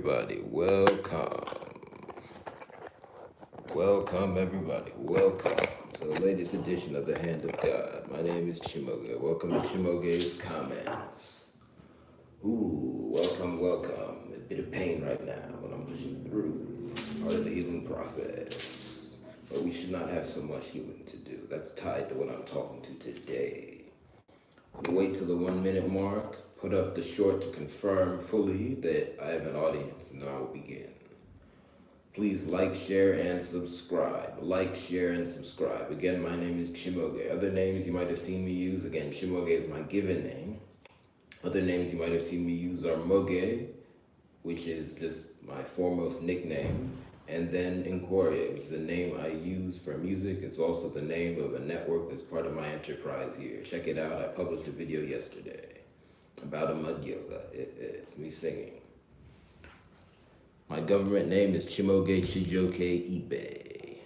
everybody. Welcome, everybody. Welcome to the latest edition of The Hand of God. My name is CHIMAOGE. Welcome to CHIMAOGE's Comments. Welcome. A bit of pain right now, but I'm pushing through. Part of the healing process. But we should not have so much healing to do. That's tied to what I'm talking to today. We'll wait till the 1 minute mark. Put up the short to confirm fully that I have an audience, and then I will begin. Please like, share, and subscribe. Like, share, and subscribe. Again, my name is CHIMAOGE. Other names you might have seen me use, again, CHIMAOGE is my given name. Other names you might have seen me use are Moge, which is just my foremost nickname, and then NkwoOrie, which is the name I use for music. It's also the name of a network that's part of my enterprise here. Check it out. I published a video yesterday about Amadioha. It's me singing. My government name is Chimoge Chijioke Ibe.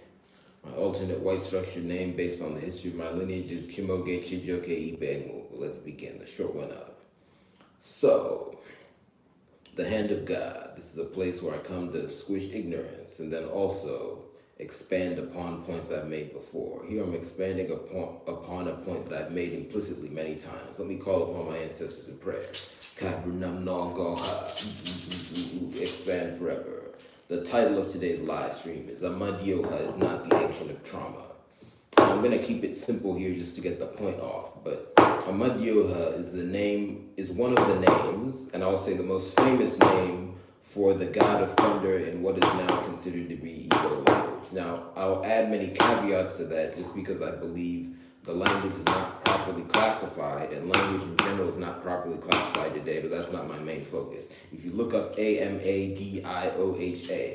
My alternate white structured name based on the history of my lineage is CHIMAOGE Chijioke Ibenwuku. Let's begin, the short one up. So, the Hand of God. This is a place where I come to squish ignorance and then also expand upon points I've made before. Here I'm expanding upon a point that I've made implicitly many times. Let me call upon my ancestors in prayer. Expand forever. The title of today's live stream is Amadioha is not the agent of trauma. I'm going to keep it simple here just to get the point off, but Amadioha is one of the names, and I'll say the most famous name for the god of thunder in what is now considered to be Igbo language. Now, I'll add many caveats to that just because I believe the language is not properly classified, and language in general is not properly classified today, but that's not my main focus. If you look up Amadioha,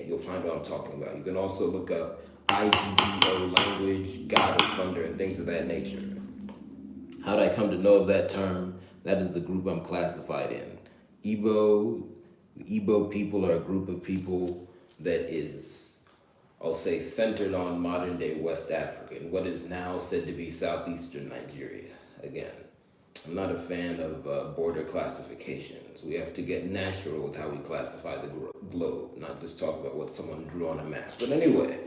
you'll find what I'm talking about. You can also look up IGDO language, god of thunder, and things of that nature. How did I come to know of that term? That is the group I'm classified in. Igbo people are a group of people that is, I'll say, centered on modern day West Africa and what is now said to be southeastern Nigeria. Again, I'm not a fan of border classifications. We have to get natural with how we classify the globe, not just talk about what someone drew on a map. But anyway,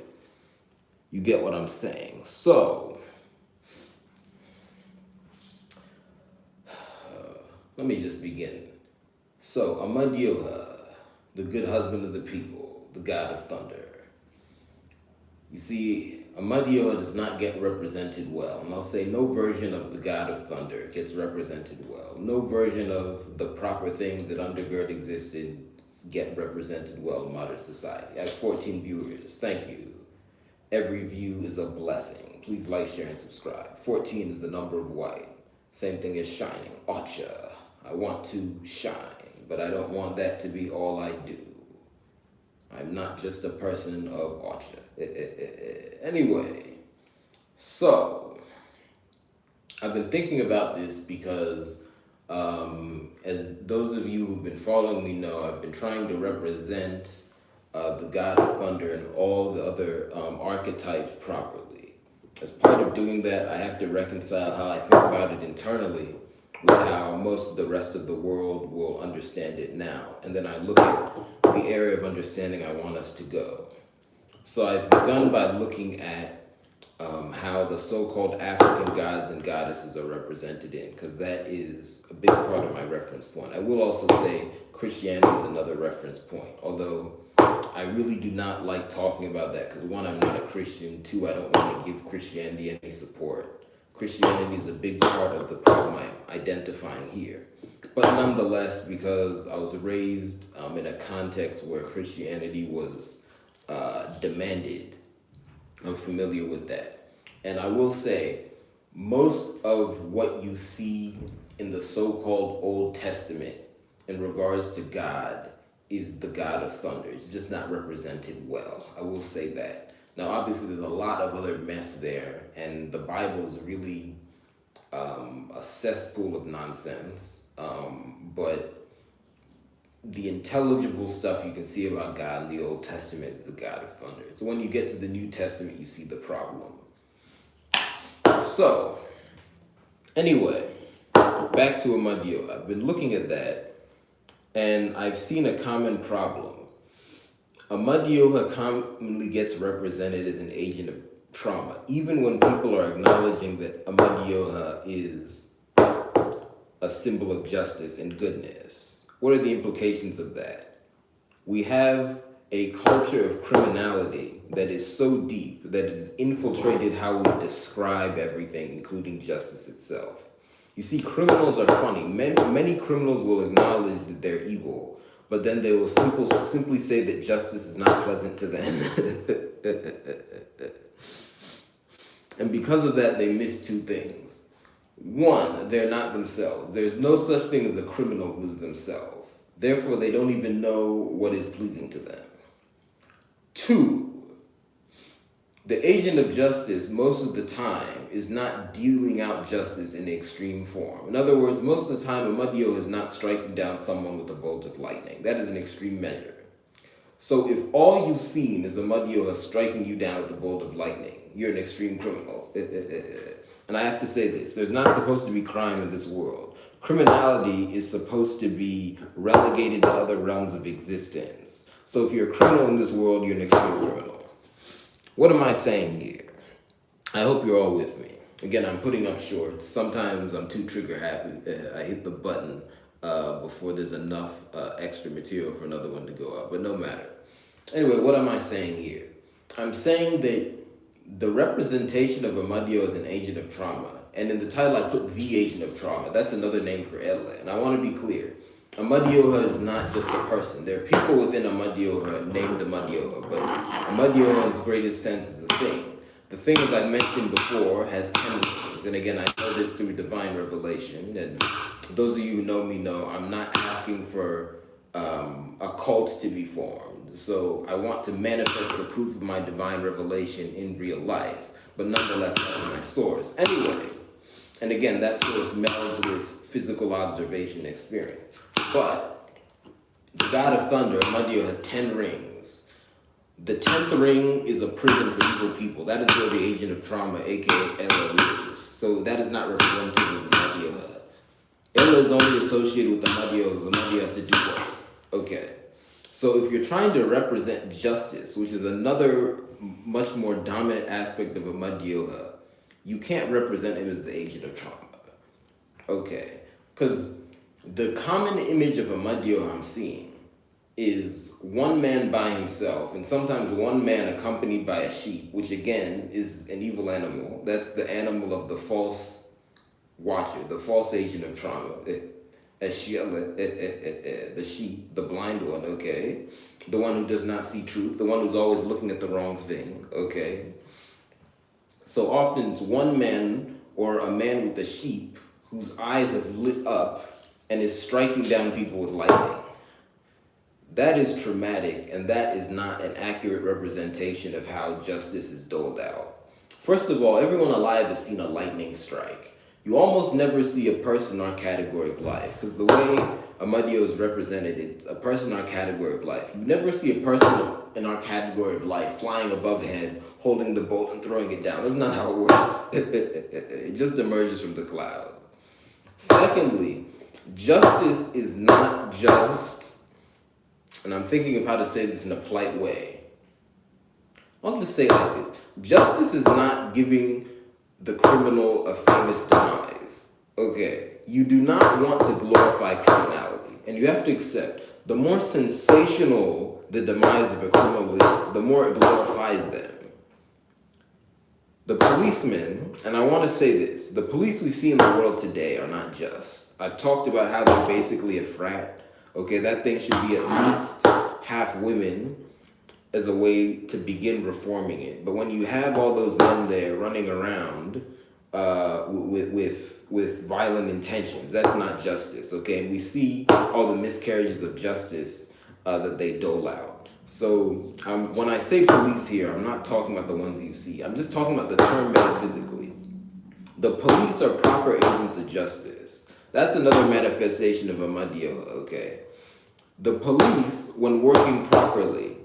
you get what I'm saying. So, let me just begin. So, Amadioha, the good husband of the people, the god of thunder. You see, Amadioha does not get represented well. And I'll say no version of the god of thunder gets represented well. No version of the proper things that undergird existence get represented well in modern society. I have 14 viewers. Thank you. Every view is a blessing. Please like, share, and subscribe. 14 is the number of white. Same thing as shining. Ocha. I want to shine, but I don't want that to be all I do. I'm not just a person of Ocha. Anyway, so I've been thinking about this because as those of you who've been following me know, I've been trying to represent the god of thunder and all the other archetypes properly. As part of doing that, I have to reconcile how I think about it internally with how most of the rest of the world will understand it now. And then I look at the area of understanding I want us to go. So I've begun by looking at how the so-called African gods and goddesses are represented in, because that is a big part of my reference point. I will also say Christianity is another reference point, although I really do not like talking about that because one, I'm not a Christian. Two, I don't want to give Christianity any support. Christianity is a big part of the problem I'm identifying here. But nonetheless, because I was raised in a context where Christianity was demanded, I'm familiar with that. And I will say, most of what you see in the so-called Old Testament in regards to God is the god of thunder. It's just not represented well. I will say that. Now, obviously, there's a lot of other mess there, and the Bible is really a cesspool of nonsense. But the intelligible stuff you can see about God in the Old Testament is the god of thunder. So when you get to the New Testament, you see the problem. So, anyway, back to Amadioha. I've been looking at that, and I've seen a common problem. Amadioha commonly gets represented as an agent of trauma, even when people are acknowledging that Amadioha is a symbol of justice and goodness. What are the implications of that? We have a culture of criminality that is so deep that it has infiltrated how we describe everything, including justice itself. You see, criminals are funny. Many criminals will acknowledge that they're evil, but then they will simply say that justice is not pleasant to them. And because of that, they miss two things. One, they're not themselves. There's no such thing as a criminal who's themselves. Therefore, they don't even know what is pleasing to them. Two, the agent of justice most of the time is not dealing out justice in extreme form. In other words, most of the time, Amadioha is not striking down someone with a bolt of lightning. That is an extreme measure. So if all you've seen is Amadioha striking you down with a bolt of lightning, you're an extreme criminal. And I have to say this, there's not supposed to be crime in this world. Criminality is supposed to be relegated to other realms of existence. So if you're a criminal in this world, you're an extreme criminal. What am I saying here? I hope you're all with me. Again, I'm putting up shorts. Sometimes I'm too trigger happy. I hit the button before there's enough extra material for another one to go up, but no matter. Anyway, what am I saying here? I'm saying that the representation of Amadioha as an agent of trauma, and in the title I put the agent of trauma, that's another name for Ella, and I want to be clear. Amadioha is not just a person. There are people within Amadioha named Amadioha, but Amadioha in its greatest sense is a thing. The thing, as I mentioned before, has 10 names, and again, I know this through divine revelation, and those of you who know me know I'm not asking for a cult to be formed. So I want to manifest the proof of my divine revelation in real life, but nonetheless, that's my source. Anyway, and again, that source melds with physical observation and experience. But the God of Thunder, Amadioha, has 10 rings. The 10th ring is a prison for evil people. That is where the agent of trauma, aka Ella, lives. So that is not representative of Amadioha. Ella is only associated with Amadioha because Amadioha has to do what? Okay. So if you're trying to represent justice, which is another much more dominant aspect of Amadioha, you can't represent him as the agent of trauma. Okay. Because the common image of Amadioha I'm seeing is one man by himself, and sometimes one man accompanied by a sheep, which again is an evil animal. That's the animal of the false watcher, the false agent of trauma. The sheep, the blind one, okay? The one who does not see truth, the one who's always looking at the wrong thing, okay? So often it's one man or a man with a sheep whose eyes have lit up and is striking down people with lightning. That is traumatic, and that is not an accurate representation of how justice is doled out. First of all, everyone alive has seen a lightning strike. You almost never see a person in our category of life, because the way Amadioha is represented, it's a person in our category of life. You never see a person in our category of life flying above the head, holding the bolt and throwing it down. That's not how it works. It just emerges from the cloud. Secondly, justice is not just, and I'm thinking of how to say this in a polite way. I'll just say it like this. Justice is not giving the criminal a famous demise. Okay, you do not want to glorify criminality, and you have to accept the more sensational the demise of a criminal is, the more it glorifies them. The policemen, and I want to say this, the police we see in the world today are not just. I've talked about how they're basically a frat. Okay, that thing should be at least half women as a way to begin reforming it. But when you have all those men there running around with violent intentions, that's not justice, okay? And we see all the miscarriages of justice that they dole out. So when I say police here, I'm not talking about the ones you see. I'm just talking about the term metaphysically. The police are proper agents of justice. That's another manifestation of Amadioha, okay? The police, when working properly,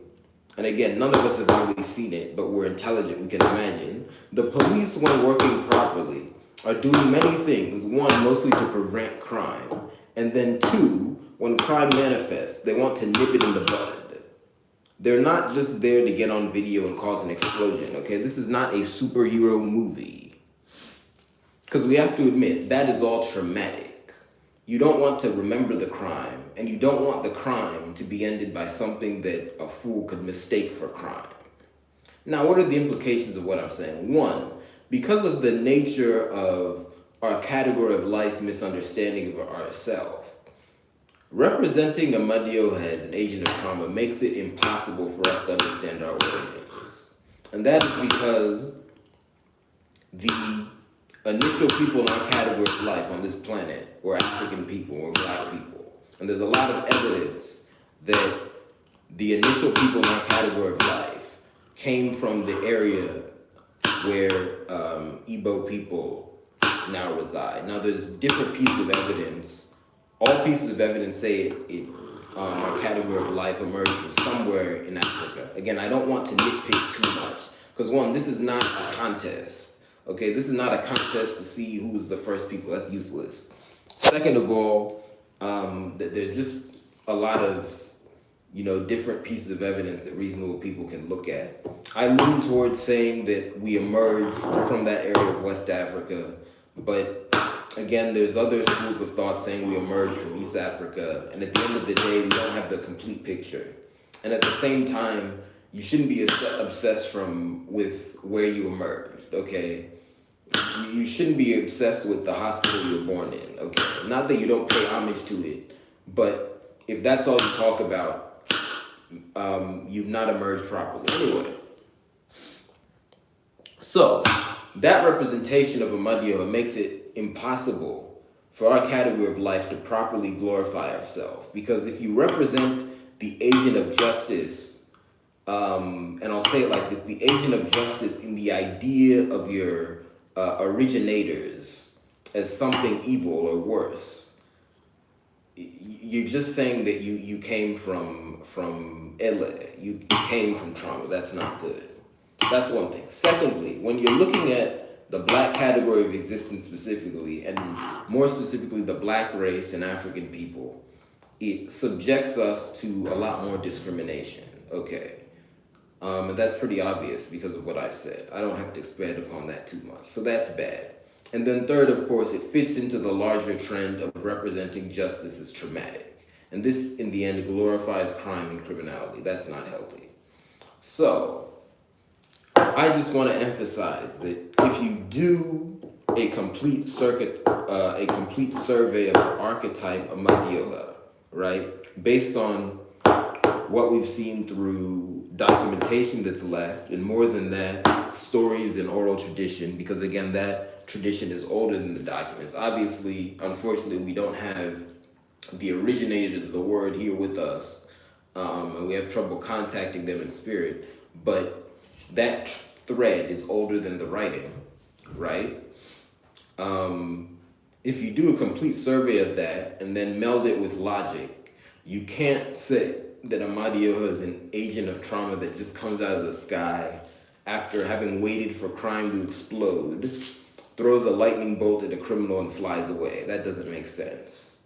and again, none of us have really seen it, but we're intelligent, we can imagine. The police, when working properly, are doing many things. One, mostly to prevent crime. And then two, when crime manifests, they want to nip it in the bud. they're not just there to get on video and cause an explosion, okay? This is not a superhero movie. Because we have to admit, that is all traumatic. You don't want to remember the crime, and you don't want the crime to be ended by something that a fool could mistake for crime. Now, what are the implications of what I'm saying? One, because of the nature of our category of life's misunderstanding of ourselves, representing Amadioha as an agent of trauma makes it impossible for us to understand our origins. And that is because the initial people in our category of life on this planet were African people or Black people. And there's a lot of evidence that the initial people in our category of life came from the area where Igbo people now reside. Now there's different pieces of evidence. All pieces of evidence say our category of life emerged from somewhere in Africa. Again, I don't want to nitpick too much, because one, this is not a contest. Okay, this is not a contest to see who was the first people. That's useless. Second of all, there's just a lot of different pieces of evidence that reasonable people can look at. I lean towards saying that we emerged from that area of West Africa, but again, there's other schools of thought saying we emerged from East Africa, and at the end of the day, we don't have the complete picture. And at the same time, you shouldn't be obsessed with where you emerged, okay? You shouldn't be obsessed with the hospital you were born in, okay? Not that you don't pay homage to it, but if that's all you talk about, you've not emerged properly. Anyway, so that representation of Amadioha makes it impossible for our category of life to properly glorify ourselves. Because if you represent the agent of justice, and I'll say it like this, the agent of justice in the idea of your originators as something evil or worse, you're just saying that you came from Ele, you came from trauma. That's not good. That's one thing. Secondly, when you're looking at the Black category of existence specifically, and more specifically the Black race and African people, it subjects us to a lot more discrimination, okay? And that's pretty obvious because of what I said. I don't have to expand upon that too much. So that's bad. And then third, of course, it fits into the larger trend of representing justice as traumatic. And this, in the end, glorifies crime and criminality. That's not healthy. So I just want to emphasize that if you do a complete survey of the archetype Amadioha, right, based on what we've seen through documentation that's left, and more than that, stories and oral tradition, because again, that tradition is older than the documents. Obviously, unfortunately, we don't have the originators of the word here with us, and we have trouble contacting them in spirit, but that thread is older than the writing, right? If you do a complete survey of that and then meld it with logic, you can't say that Amadioha is an agent of trauma that just comes out of the sky after having waited for crime to explode, throws a lightning bolt at a criminal and flies away. That doesn't make sense.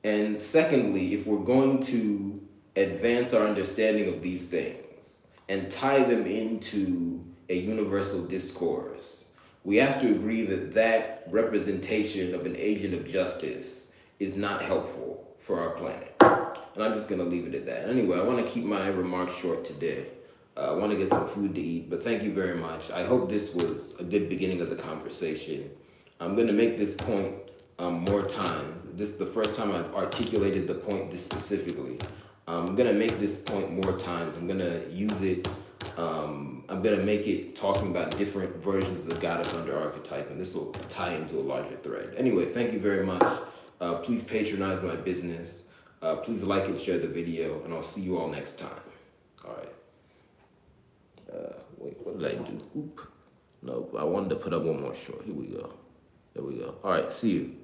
And secondly, if we're going to advance our understanding of these things and tie them into a universal discourse, we have to agree that that representation of an agent of justice is not helpful for our planet. And I'm just going to leave it at that. Anyway, I want to keep my remarks short today. I want to get some food to eat, but thank you very much. I hope this was a good beginning of the conversation. I'm going to make this point more times. This is the first time I've articulated the point this specifically. I'm going to make this point more times. I'm going to use it. I'm going to make it talking about different versions of the God of Thunder archetype, and this will tie into a larger thread. Anyway, thank you very much. Please patronize my business. Please like and share the video, and I'll see you all next time. All right. Wait, what did I do? Oop. No, I wanted to put up one more short. Here we go. There we go. All right, see you.